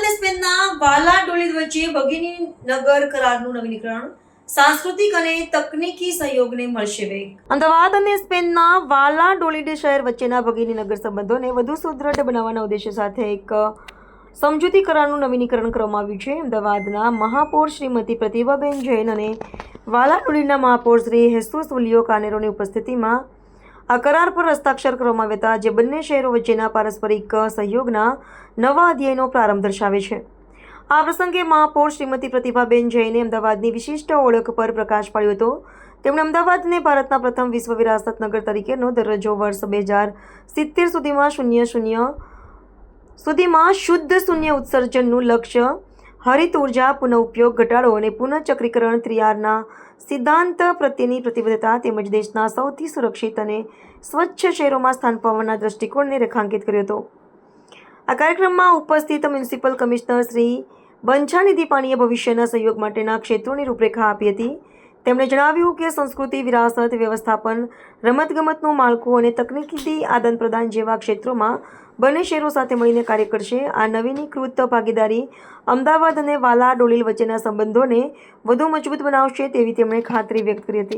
અને સ્પેનના વાલાડોલિડ વચ્ચે ભગીની નગર કરારનું નવીનીકરણ સાંસ્કૃતિક અને તકનીકી સહયોગને મળશે વેગ. અમદાવાદ અને સ્પેનના વાલાડોલિડ શહેર વચ્ચેના ભગીની નગર સંબંધોને વધુ સુદૃઢ બનાવવાના ઉદ્દેશ્ય સાથે એક સમજૂતી કરારનું નવીનીકરણ કરવામાં આવ્યું છે. અમદાવાદના મહાપૌર શ્રીમતી પ્રતિભાબેન જૈન અને વાલાડોલિડના મહાપૌર શ્રી હેસુસ ઉલિયો કાનેરોની ઉપસ્થિતિમાં આ કરાર પર હસ્તાક્ષર કરવામાં આવ્યા હતા, જે બંને શહેરો વચ્ચેના પારસ્પરિક સહયોગના નવા અધ્યાયનો પ્રારંભ દર્શાવે છે. આ પ્રસંગે મહાપૌર શ્રીમતી પ્રતિભાબેન જૈને અમદાવાદની વિશિષ્ટ ઓળખ પર પ્રકાશ પાડ્યો હતો. તેમણે અમદાવાદને ભારતના પ્રથમ વિશ્વ વિરાસત નગર તરીકેનો દરજ્જો વર્ષ 2070 સુધીમાં શુદ્ધ શૂન્ય ઉત્સર્જનનું લક્ષ્ય, હરિત ઉર્જા, પુનઃઉપયોગ, ઘટાડો અને પુનઃચક્રીકરણ ત્રિઆરના સિદ્ધાંત પ્રત્યેની પ્રતિબદ્ધતા તેમજ દેશના સૌથી સુરક્ષિત અને સ્વચ્છ શહેરોમાં સ્થાન પામવાના દૃષ્ટિકોણને રેખાંકિત કર્યો હતો. આ કાર્યક્રમમાં ઉપસ્થિત મ્યુનિસિપલ કમિશનર શ્રી બંછાનિધિ પાણીએ ભવિષ્યના સહયોગ માટેના ક્ષેત્રોની રૂપરેખા આપી હતી. તેમણે જણાવ્યું કે સંસ્કૃતિ, વિરાસત, વ્યવસ્થાપન, રમતગમતનું માળખું અને તકનીકી આદાનપ્રદાન જેવા ક્ષેત્રોમાં બંને શહેરો સાથે મળીને કાર્ય કરશે. આ નવીનીકૃત ભાગીદારી અમદાવાદ અને વાલાડોલિડ વચ્ચેના સંબંધોને વધુ મજબૂત બનાવશે તેવી તેમણે ખાતરી વ્યક્ત કરી હતી.